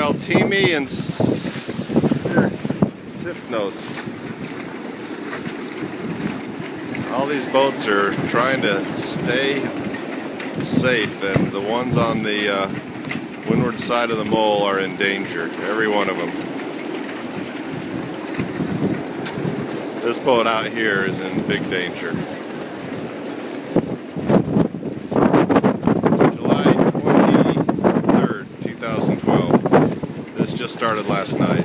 Meltimi and Serifos. All these boats are trying to stay safe, and the ones on the windward side of the mole are in danger. Every one of them. This boat out here is in big danger. July 23rd, 2012. This just started last night.